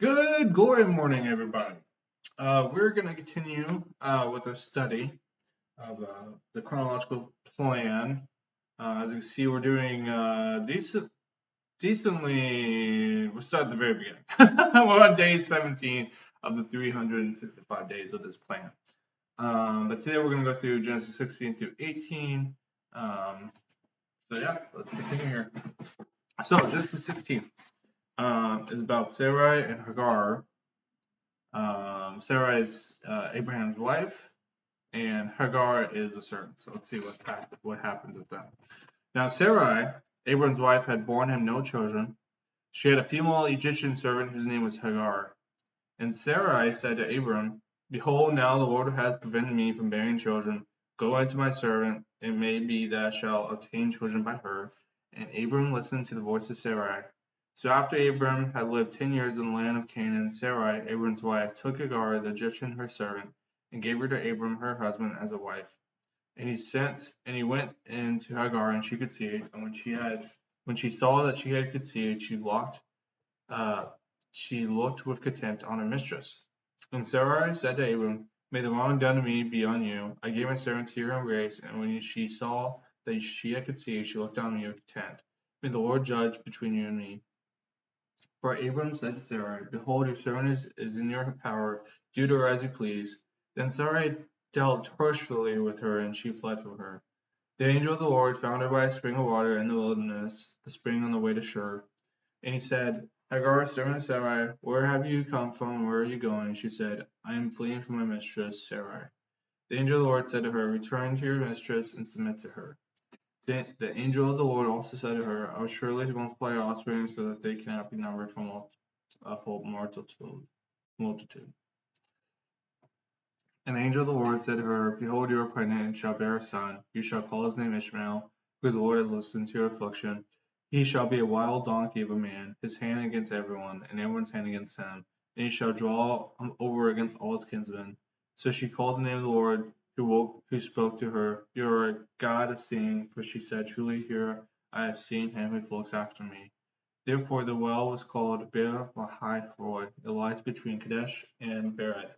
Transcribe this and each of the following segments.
Good glory morning, everybody. We're going to continue with our study of the chronological plan. As you can see, we're doing decently. We're starting at the very beginning. We're on day 17 of the 365 days of this plan. But today we're going to go through Genesis 16 through 18. Let's continue here. So Genesis 16 is about Sarai and Hagar. Sarai is Abraham's wife, and Hagar is a servant. So let's see what happens with them. Now Sarai, Abraham's wife, had borne him no children. She had a female Egyptian servant whose name was Hagar. And Sarai said to Abram, Behold, now the Lord has prevented me from bearing children. Go unto my servant, it may be that I shall obtain children by her. And Abram listened to the voice of Sarai. So after Abram had lived 10 years in the land of Canaan, Sarai, Abram's wife, took Hagar the Egyptian her servant, and gave her to Abram her husband as a wife. And he went in to Hagar, and she conceived. And when she saw that she had conceived, she looked with contempt on her mistress. And Sarai said to Abram, May the wrong done to me be on you. I gave my servant to your embrace, and when she saw that she had conceived, she looked on me with contempt. May the Lord judge between you and me. For Abram said to Sarai, Behold, your servant is in your power. Do to her as you please. Then Sarai dealt harshly with her, and she fled from her. The angel of the Lord found her by a spring of water in the wilderness, the spring on the way to Shur. And he said, Hagar, servant of Sarai, where have you come from, and where are you going? She said, I am fleeing from my mistress, Sarai. The angel of the Lord said to her, Return to your mistress and submit to her. The angel of the Lord also said to her, I will surely multiply your offspring so that they cannot be numbered from a full multitude. And the angel of the Lord said to her, Behold, you are pregnant and shall bear a son. You shall call his name Ishmael, because the Lord has listened to your affliction. He shall be a wild donkey of a man, his hand against everyone, and everyone's hand against him. And he shall draw over against all his kinsmen. So she called the name of the Lord, who spoke to her, You are a God of seeing, for she said, Truly here I have seen him who looks after me. Therefore the well was called Beer Lahai Roy. It lies between Kadesh and Bered.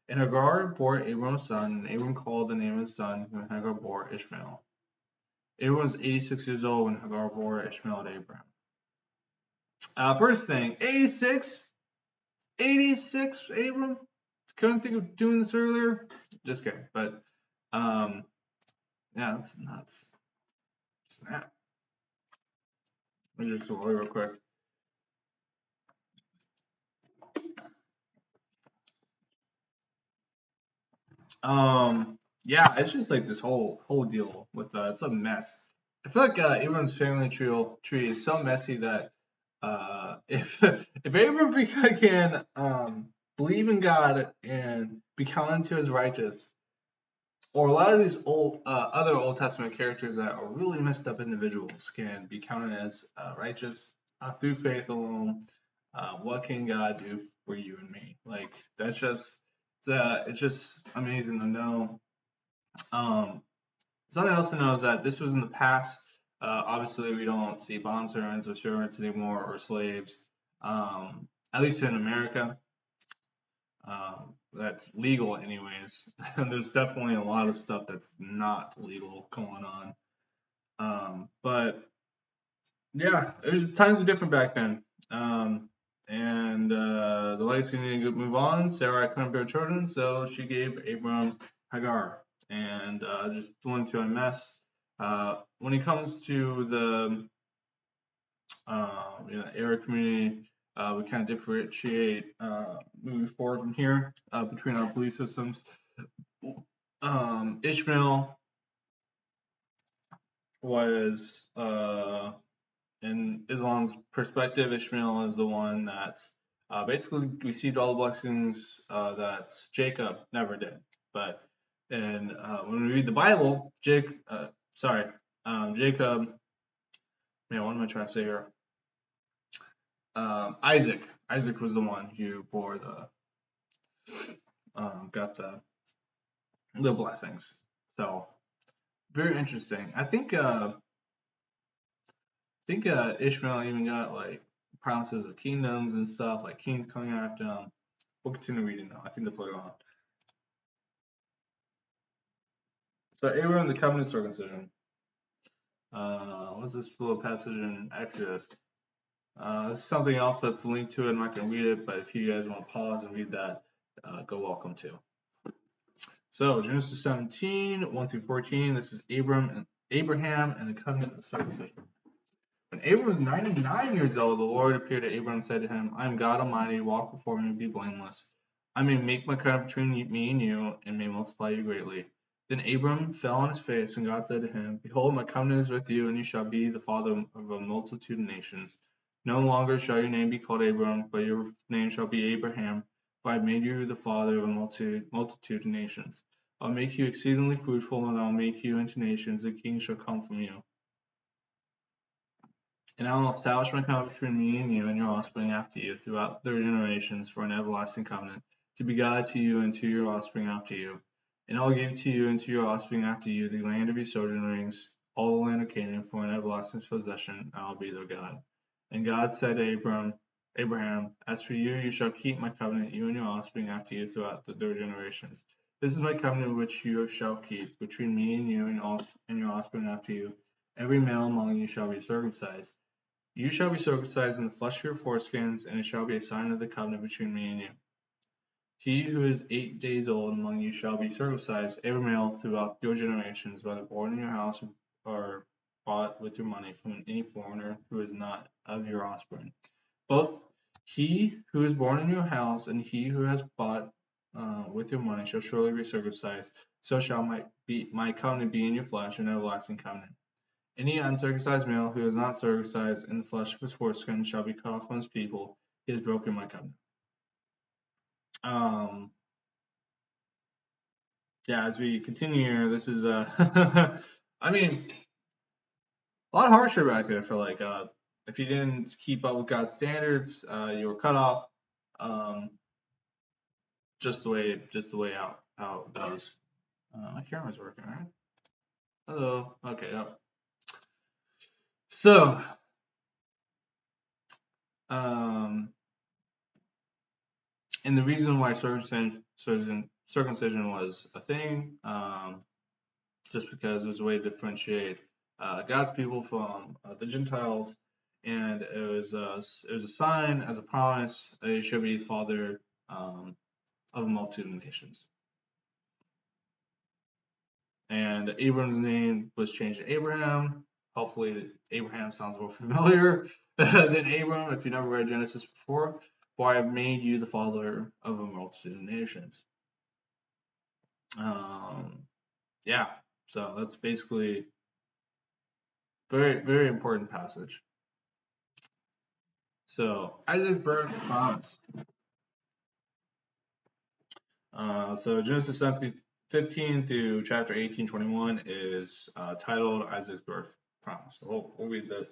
And Hagar bore Abram a son, and Abram called the name of his son, whom Hagar bore Ishmael. Abram was 86 years old when Hagar bore Ishmael to Abraham. First thing, 86? 86, Abram? Couldn't think of doing this earlier? Just kidding, but, yeah, that's nuts. Snap. Let me just roll real quick. Yeah, it's just like this whole deal with, it's a mess. I feel like, Abram's family tree is so messy that, if Abram can, believe in God and be counted to as righteous, or a lot of these other Old Testament characters that are really messed up individuals can be counted as righteous through faith alone. What can God do for you and me? Like that's just it's just amazing to know. Something else to know is that this was in the past. Obviously, we don't see bondservants or servants anymore or slaves, at least in America. That's legal anyways. And there's definitely a lot of stuff that's not legal going on. But yeah, times were different back then. And the legacy needed to move on. Sarai couldn't bear children, so she gave Abram Hagar, and just flew into a mess. When it comes to the Arab community, we kind of differentiate moving forward from here between our belief systems. Ishmael was, in Islam's perspective, Ishmael is the one that basically received all the blessings that Jacob never did. But when we read the Bible, Jacob, man, what am I trying to say here? Isaac was the one who bore got the blessings. So very interesting. I think Ishmael even got like promises of kingdoms and stuff, like kings coming after him. We'll continue reading now. I think that's later on. So Abraham, the covenant circumcision. What's this little passage in Exodus? This is something else that's linked to it. I'm not going to read it, but if you guys want to pause and read that, go welcome to. So Genesis 17, 1 through 14. This is Abraham and the covenant of circumcision. When Abram was 99 years old, the Lord appeared to Abram and said to him, I am God Almighty, walk before me and be blameless. I may make my covenant between me and you, and may multiply you greatly. Then Abram fell on his face, and God said to him, Behold, my covenant is with you, and you shall be the father of a multitude of nations. No longer shall your name be called Abram, but your name shall be Abraham, for I have made you the father of a multitude of nations. I will make you exceedingly fruitful, and I will make you into nations, and kings shall come from you. And I will establish my covenant between me and you and your offspring after you throughout their generations for an everlasting covenant, to be God to you and to your offspring after you. And I will give to you and to your offspring after you the land of your sojournings, all the land of Canaan, for an everlasting possession, and I will be their God. And God said to Abraham, As for you, you shall keep my covenant, you and your offspring after you throughout their generations. This is my covenant which you shall keep between me and you and your offspring after you. Every male among you shall be circumcised. You shall be circumcised in the flesh of your foreskins, and it shall be a sign of the covenant between me and you. He who is 8 days old among you shall be circumcised, every male throughout your generations, whether born in your house or bought with your money from any foreigner who is not of your offspring. Both he who is born in your house and he who has bought with your money shall surely be circumcised. So shall my covenant be in your flesh, an everlasting covenant. Any uncircumcised male who is not circumcised in the flesh of his foreskin shall be cut off from his people. He has broken my covenant. Yeah, as we continue here, this is I mean, a lot harsher back there for like if you didn't keep up with God's standards, you were cut off. Just the way how it goes. My camera's working, right? Hello. Okay. Yep. So, and the reason why circumcision was a thing, just because it was a way to differentiate God's people from the Gentiles, and it was a sign as a promise that he should be father of a multitude of nations. And Abram's name was changed to Abraham. Hopefully, Abraham sounds more familiar than Abram if you never read Genesis before. For I have made you the father of a multitude of nations. Yeah, so that's basically very, very important passage. So Isaac's birth promise. So Genesis 15 through chapter 18:21 is titled Isaac's birth promise. So we'll read this.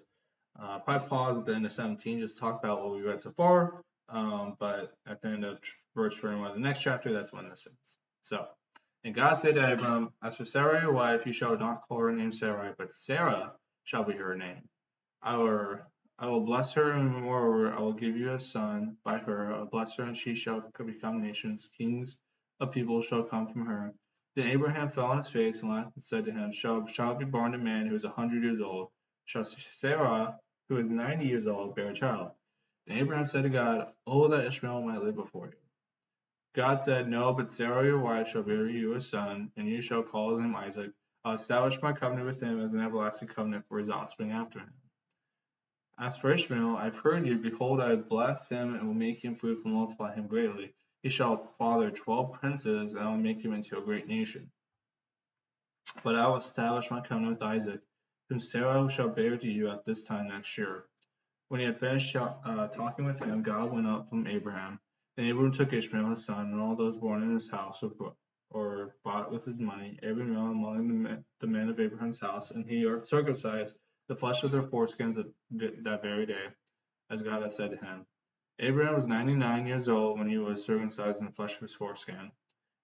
Probably pause at the end of 17, just talk about what we read so far. But at the end of verse 21 of the next chapter, that's when this ends. So, and God said to Abram, As for Sarai your wife, you shall not call her name Sarai, but Sarah shall be her name. I will bless her, and moreover, I will give you a son by her. I will bless her, and she shall become nations. Kings of people shall come from her. Then Abraham fell on his face and laughed and said to him, Shall be born a man who is 100 years old? Shall Sarah, who is 90 years old, bear a child? And Abraham said to God, Oh, that Ishmael might live before you. God said, No, but Sarah your wife shall bear you a son, and you shall call his name Isaac. I'll establish my covenant with him as an everlasting covenant for his offspring after him. As for Ishmael, I have heard you. Behold, I have blessed him and will make him fruitful and multiply him greatly. He shall father 12 princes, and I will make him into a great nation. But I will establish my covenant with Isaac, whom Sarah shall bear to you at this time next year. When he had finished talking with him, God went up from Abraham. Then Abraham took Ishmael his son, and all those born in his house or bought with his money, every male among the men of Abraham's house, and he circumcised the flesh of their foreskins that very day, as God had said to him. Abraham was 99 years old when he was circumcised in the flesh of his foreskin.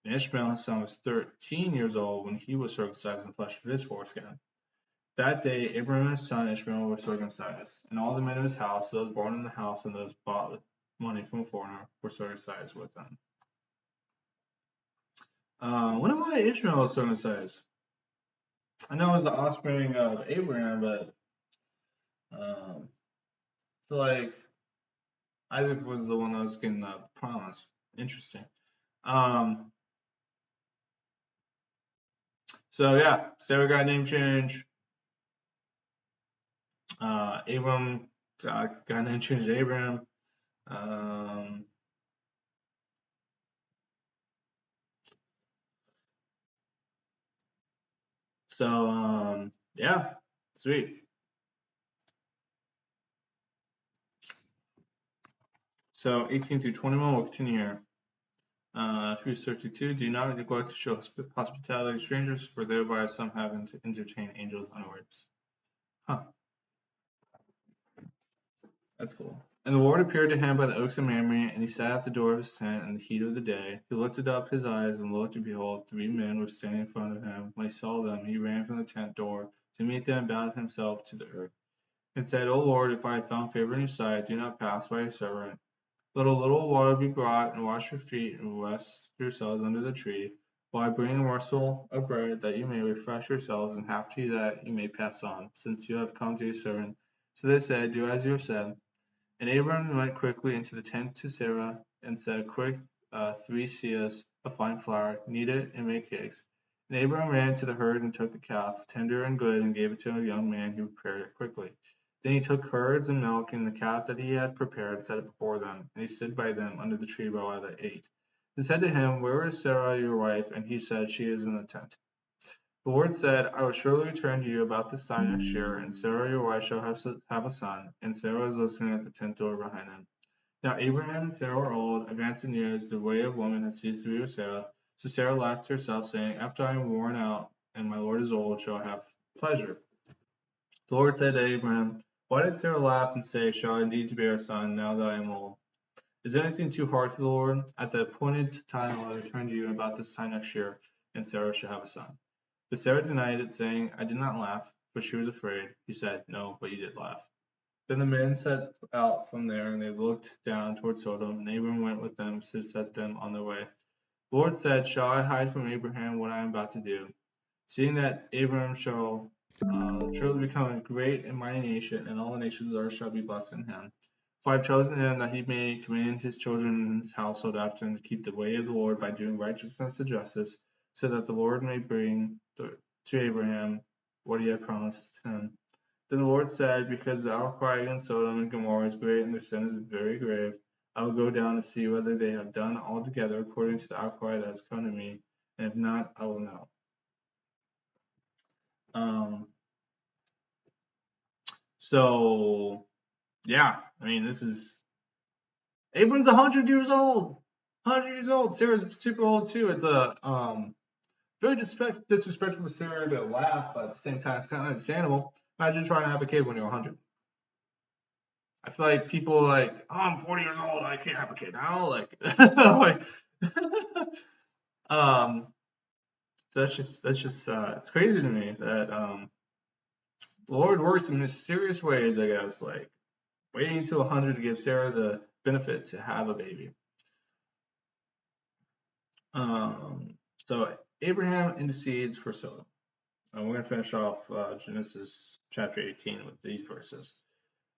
And Ishmael his son was 13 years old when he was circumcised in the flesh of his foreskin. That day Abraham and his son Ishmael were circumcised, and all the men of his house, those born in the house and those bought with money from a foreigner, were circumcised with them. Wonder why Ishmael was circumcised. I know it was the offspring of Abraham, but I feel like Isaac was the one that was getting the promise. Interesting. Um, so yeah, Sarah got a name change. Abram got a name change to Abraham. Um, yeah, sweet. So 18 through 21, we'll continue here. Through 32, do not neglect to show hospitality to strangers, for thereby some have to entertain angels unawares. Huh, that's cool. And the Lord appeared to him by the oaks of Mamre, and he sat at the door of his tent in the heat of the day. He lifted up his eyes and looked, and behold, 3 men were standing in front of him. When he saw them, he ran from the tent door to meet them and bowed himself to the earth, and said, O Lord, if I have found favor in your sight, do not pass by your servant. Let a little water be brought, and wash your feet, and rest yourselves under the tree, while I bring a morsel of bread, that you may refresh yourselves, and after that you may pass on, since you have come to your servant. So they said, Do as you have said. And Abram went quickly into the tent to Sarah, and said, Quick, 3 seahs of fine flour, knead it, and make cakes. And Abram ran to the herd and took a calf, tender and good, and gave it to a young man who prepared it quickly. Then he took curds and milk and the calf that he had prepared, and set it before them, and he stood by them under the tree while they ate. And said to him, Where is Sarah your wife? And he said, She is in the tent. The Lord said, I will surely return to you about this time next year, and Sarah your wife shall have a son. And Sarah was listening at the tent door behind him. Now Abraham and Sarah were old, advanced in years, the way of woman had ceased to be with Sarah. So Sarah laughed to herself, saying, After I am worn out, and my Lord is old, shall I have pleasure. The Lord said to Abraham, Why did Sarah laugh and say, Shall I indeed bear a son, now that I am old? Is anything too hard for the Lord? At the appointed time I will return to you about this time next year, and Sarah shall have a son. But Sarah denied it, saying, I did not laugh, for she was afraid. He said, No, but you did laugh. Then the men set out from there, and they looked down toward Sodom, and Abram went with them to set them on their way. The Lord said, Shall I hide from Abraham what I am about to do? Seeing that Abram shall surely become a great and mighty nation, and all the nations of the earth shall be blessed in him. For I have chosen him that he may command his children and his household after him to keep the way of the Lord by doing righteousness and justice, so that the Lord may bring to Abraham what he had promised him. Then the Lord said, Because the outcry against Sodom and Gomorrah is great, and their sin is very grave, I will go down to see whether they have done altogether according to the outcry that has come to me, and if not, I will know. So yeah, I mean, this is Abram's 100 years old. 100 years old. Sarah's super old too. It's a very disrespectful for Sarah to laugh, but at the same time, it's kind of understandable. Imagine trying to have a kid when you're 100. I feel like people are like, oh, I'm 40 years old, I can't have a kid now. Like, like um, so that's just it's crazy to me that the Lord works in mysterious ways. I guess like waiting until 100 to give Sarah the benefit to have a baby. Um, so Abraham intercedes for Sodom. We're going to finish off Genesis chapter 18 with these verses.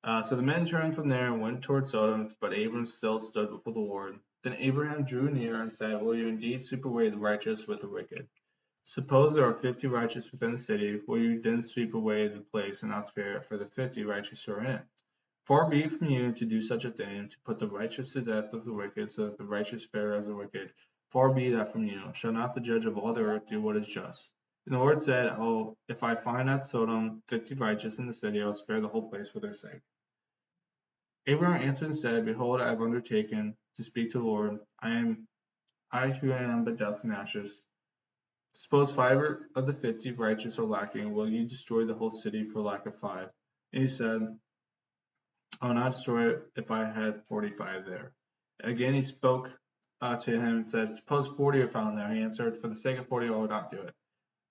So the men turned from there and went toward Sodom, but Abram still stood before the Lord. Then Abraham drew near and said, Will you indeed sweep away the righteous with the wicked? Suppose there are 50 righteous within the city, will you then sweep away the place and not spare it for the 50 righteous who are in it? Far be it from you to do such a thing, to put the righteous to death with the wicked, so that the righteous fare as the wicked. Far be that from you. Shall not the judge of all the earth do what is just? And the Lord said, Oh, if I find at Sodom 50 righteous in the city, I will spare the whole place for their sake. Abraham answered and said, Behold, I have undertaken to speak to the Lord. I who am but dust and ashes. Suppose 5 of the 50 righteous are lacking, will you destroy the whole city for lack of 5? And he said, I will not destroy it if I had 45 there. Again he spoke to him and said, Suppose 40 are found there. He answered, For the sake of 40 I will not do it.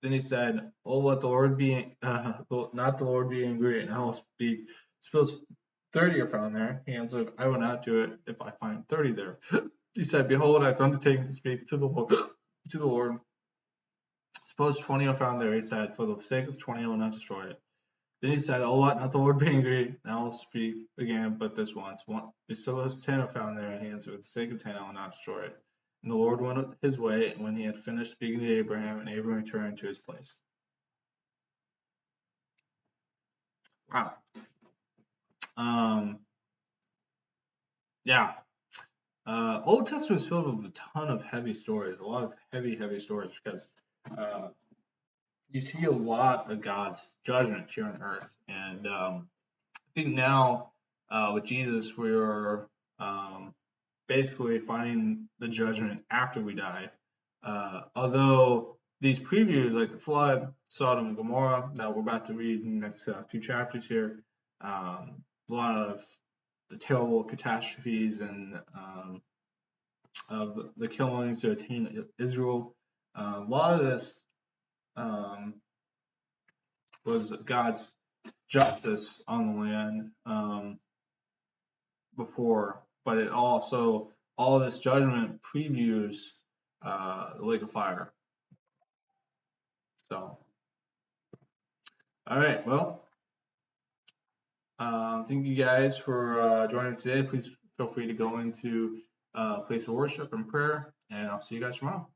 Then he said, "Oh, let the Lord be, not the Lord be angry, and I will speak." Suppose 30 are found there. He answered, "I will not do it if I find 30 there." He said, "Behold, I have undertaken to speak to the Lord." To the Lord. Suppose 20 are found there. He said, "For the sake of 20, I will not destroy it." Then he said, "Oh, let not the Lord be angry, and I will speak again, but this once." Suppose 10 are found there, and he answered, "For the sake of 10, I will not destroy it." And the Lord went his way, and when he had finished speaking to Abraham, and Abraham returned to his place. Wow. Um, yeah. Old Testament is filled with a ton of heavy stories, a lot of heavy stories, because uh, you see a lot of God's judgment here on earth. And I think now with Jesus, we're basically finding the judgment after we die. Although these previews, like the flood, Sodom and Gomorrah, that we're about to read in the next few chapters here, a lot of the terrible catastrophes and of the killings to attain Israel. A lot of this um, was God's justice on the land before, but it also all this judgment previews the lake of fire. So, all right, well, thank you guys for joining today. Please feel free to go into place of worship and prayer, and I'll see you guys tomorrow.